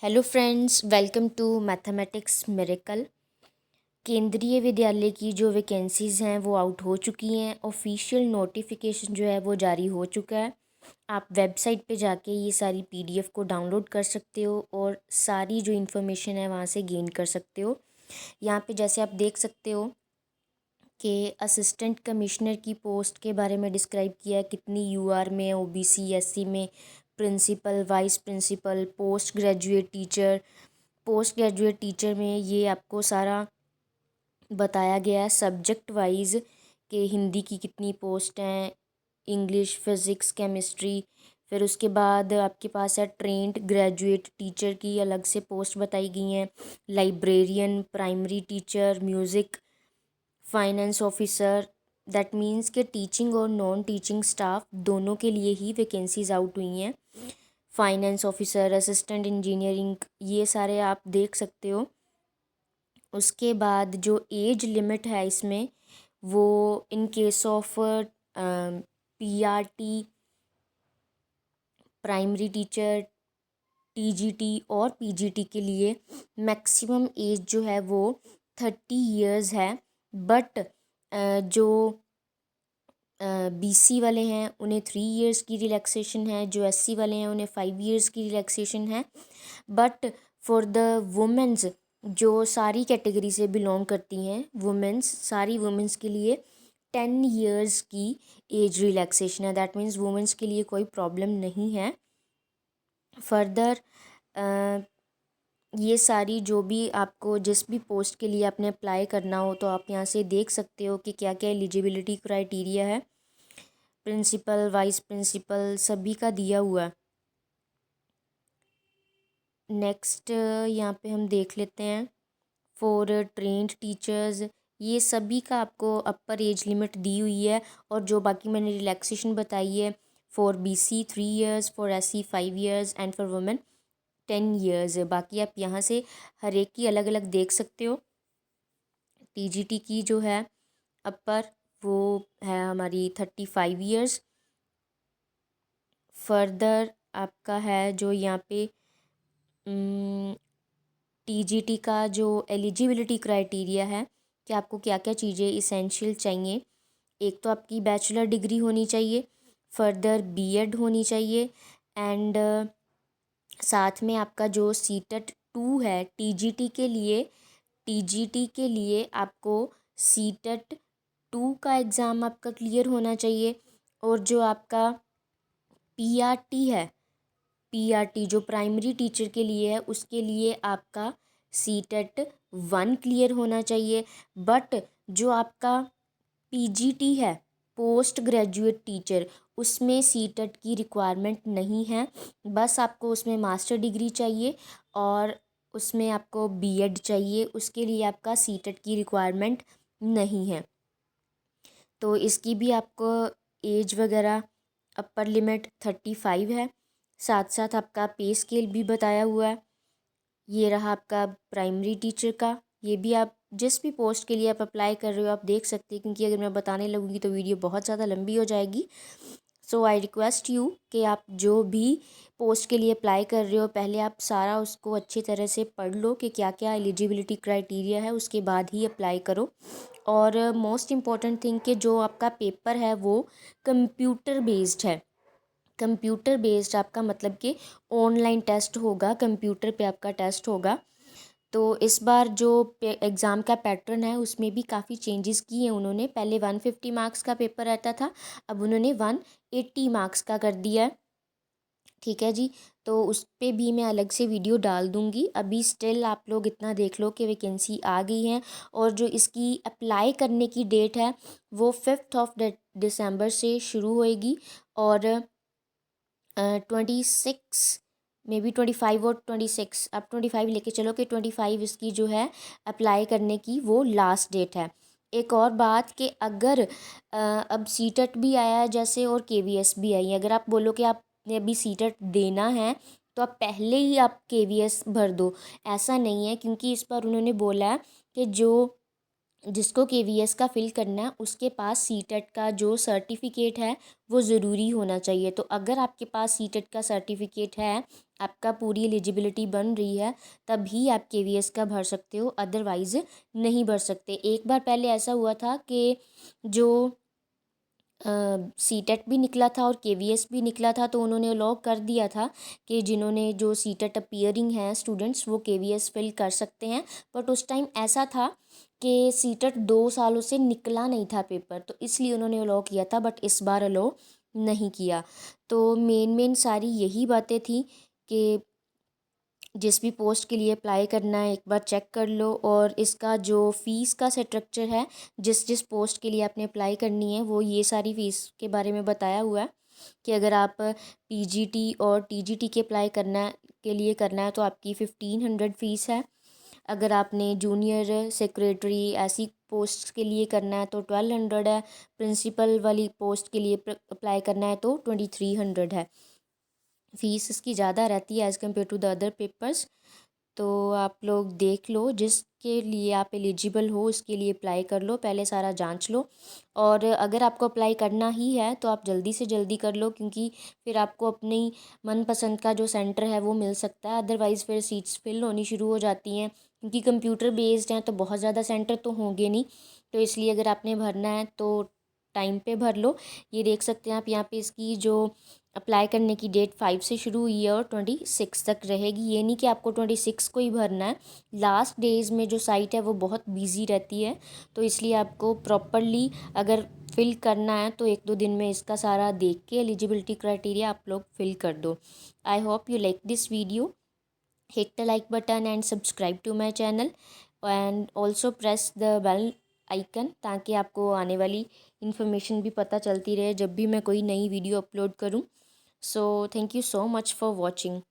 Hello friends, welcome to mathematics miracle. Kendriya Vidyalaya की जो vacancies हैं वो आउट हो चुकी हैं। ऑफिशियल नोटिफिकेशन जो है वो जारी हो चुका है। आप वेबसाइट पे जाके ये सारी पीडीएफ को डाउनलोड कर सकते हो और सारी जो इन्फॉर्मेशन है वहाँ से गेन कर सकते हो। यहाँ पे जैसे आप देख सकते हो कि असिस्टेंट कमिश्नर की पोस्ट के बारे में डिस्क्राइब किया है, कितनी यूआर में, ओबीसी एससी में, principal, vice principal, post graduate teacher में ये आपको सारा बताया गया है सब्जेक्ट वाइज कि हिंदी की कितनी पोस्ट हैं, इंग्लिश, फिज़िक्स, केमिस्ट्री। फिर उसके बाद आपके पास है ट्रेंड ग्रेजुएट टीचर की अलग से पोस्ट बताई गई हैं, librarian, primary teacher, music, finance officer. That means कि टीचिंग और नॉन टीचिंग स्टाफ दोनों के लिए ही वैकेंसीज आउट हुई हैं। फाइनेंस ऑफिसर, असिस्टेंट इंजीनियरिंग, ये सारे आप देख सकते हो। उसके बाद जो एज लिमिट है इसमें, वो in case of PRT, primary teacher, TGT और पीजीटी के लिए मैक्सिमम एज जो है वो 30 इयर्स है। बट जो बीसी वाले हैं उन्हें 3 इयर्स की रिलैक्सेशन है, जो एससी वाले हैं उन्हें 5 इयर्स की रिलैक्सेशन है। बट फॉर द वुमेंस, जो सारी कैटेगरी से बिलोंग करती हैं, वुमेंस, सारी वुमेंस के लिए 10 इयर्स की एज रिलैक्सेशन है। दैट मीन्स वुमेंस के लिए कोई प्रॉब्लम नहीं है। फर्दर ये सारी जो भी आपको जिस भी पोस्ट के लिए आपने अप्लाई करना हो तो आप यहाँ से देख सकते हो कि क्या क्या एलिजिबिलिटी क्राइटेरिया है। प्रिंसिपल, वाइस प्रिंसिपल सभी का दिया हुआ है। नेक्स्ट यहाँ पे हम देख लेते हैं फॉर ट्रेंड टीचर्स, ये सभी का आपको अपर एज लिमिट दी हुई है। और जो बाकी मैंने रिलैक्सेशन बताई है, for BC 3 years, for SC 5 years and for women 10 years. बाकी आप यहाँ से हर एक की अलग अलग देख सकते हो। टीजीटी की जो है अपर, वो है हमारी 35 इयर्स। फर्दर आपका है जो यहाँ पे टीजीटी का जो एलिजिबिलिटी क्राइटेरिया है कि आपको क्या क्या चीज़ें इसेंशियल चाहिए। एक तो आपकी बैचलर डिग्री होनी चाहिए, फर्दर बीएड होनी चाहिए, एंड साथ में आपका जो सीटेट 2 है टीजीटी के लिए आपको सीटेट 2 का एग्ज़ाम आपका क्लियर होना चाहिए। और जो आपका पीआरटी है, पीआरटी जो प्राइमरी टीचर के लिए है, उसके लिए आपका सीटेट 1 क्लियर होना चाहिए। बट जो आपका पीजीटी है, पोस्ट ग्रेजुएट टीचर, उसमें सीटेट की रिक्वायरमेंट नहीं है। बस आपको उसमें मास्टर डिग्री चाहिए और उसमें आपको बीएड चाहिए, उसके लिए आपका सीटेट की रिक्वायरमेंट नहीं है। तो इसकी भी आपको एज वगैरह अपर लिमिट 35 है। साथ साथ आपका पे स्केल भी बताया हुआ है। ये रहा आपका प्राइमरी टीचर का। ये भी आप जिस भी पोस्ट के लिए आप अप्लाई कर रहे हो आप देख सकते हैं, क्योंकि अगर मैं बताने लगूँगी तो वीडियो बहुत ज़्यादा लंबी हो जाएगी। सो आई रिक्वेस्ट यू कि आप जो भी पोस्ट के लिए अप्लाई कर रहे हो, पहले आप सारा उसको अच्छी तरह से पढ़ लो कि क्या क्या एलिजिबिलिटी क्राइटेरिया है, उसके बाद ही अप्लाई करो। और मोस्ट इम्पॉर्टेंट थिंग कि जो आपका पेपर है वो कंप्यूटर बेस्ड है। कंप्यूटर बेस्ड आपका मतलब कि ऑनलाइन टेस्ट होगा, कंप्यूटर पे आपका टेस्ट होगा। तो इस बार जो एग्ज़ाम का पैटर्न है उसमें भी काफ़ी चेंजेस किए हैं उन्होंने। पहले 150 मार्क्स का पेपर रहता था, अब उन्होंने 180 मार्क्स का कर दिया है। ठीक है जी, तो उस पर भी मैं अलग से वीडियो डाल दूँगी। अभी स्टिल आप लोग इतना देख लो कि वैकेंसी आ गई है और जो इसकी अप्लाई करने की डेट है वो 5 दिसंबर से शुरू होएगी और 26 मे बी 25 और 26, अब 25 लेके चलो कि 25 इसकी जो है अप्लाई करने की वो लास्ट डेट है। एक और बात कि अगर अब सीटेट भी आया है जैसे और केवीएस भी आई है, अगर आप बोलो कि आपने अभी सीटेट देना है तो आप पहले ही आप केवीएस भर दो, ऐसा नहीं है। क्योंकि इस पर उन्होंने बोला है कि जो जिसको केवीएस का फिल करना है उसके पास सीटेट का जो सर्टिफिकेट है वो ज़रूरी होना चाहिए। तो अगर आपके पास सीटेट का सर्टिफिकेट है, आपका पूरी एलिजिबिलिटी बन रही है, तभी आप केवीएस का भर सकते हो, अदरवाइज़ नहीं भर सकते। एक बार पहले ऐसा हुआ था कि जो सीटेट भी निकला था और केवीएस भी निकला था, तो उन्होंने अलाउ कर दिया था कि जिन्होंने जो सीटेट अपीयरिंग हैं स्टूडेंट्स वो केवीएस फिल कर सकते हैं। बट उस टाइम ऐसा था कि सीटेट 2 सालों से निकला नहीं था पेपर, तो इसलिए उन्होंने अलाउ किया था, बट इस बार अलाउ नहीं किया। तो मेन सारी यही बातें थी कि जिस भी पोस्ट के लिए अप्लाई करना है एक बार चेक कर लो, और इसका जो फ़ीस का स्ट्रक्चर है, जिस जिस पोस्ट के लिए आपने अप्लाई करनी है वो ये सारी फ़ीस के बारे में बताया हुआ है कि अगर आप पीजीटी और टीजीटी के अप्लाई करना के लिए करना है तो आपकी 1500 फ़ीस है। अगर आपने जूनियर सेक्रेटरी ऐसी पोस्ट के लिए करना है तो 1200 है। प्रिंसिपल वाली पोस्ट के लिए अप्लाई करना है तो 2300 है। फ़ीस इसकी ज़्यादा रहती है as compare to the other papers. तो आप लोग देख लो, जिसके लिए आप एलिजिबल हो उसके लिए अप्लाई कर लो, पहले सारा जांच लो। और अगर आपको अप्लाई करना ही है तो आप जल्दी से जल्दी कर लो, क्योंकि फिर आपको अपनी मनपसंद का जो सेंटर है वो मिल सकता है, अदरवाइज़ फिर सीट्स फिल होनी शुरू हो जाती हैं, क्योंकि कंप्यूटर बेस्ड हैं तो बहुत ज़्यादा सेंटर तो होंगे नहीं। तो इसलिए अगर आपने भरना है तो टाइम पे भर लो। ये देख सकते हैं आप यहाँ पे इसकी जो अप्लाई करने की डेट 5 से शुरू हुई है और 26 तक रहेगी। ये नहीं कि आपको 26 को ही भरना है, लास्ट डेज में जो साइट है वो बहुत बिजी रहती है, तो इसलिए आपको प्रॉपरली अगर फिल करना है तो 1-2 दिन में इसका सारा देख के एलिजिबिलिटी क्राइटेरिया आप लोग फिल कर दो। I hope you like this video, hit the like button and subscribe to my channel and also press the bell icon, ताकि आपको आने वाली इन्फॉर्मेशन भी पता चलती रहे जब भी मैं कोई नई वीडियो अपलोड करूं। So thank you so much for watching.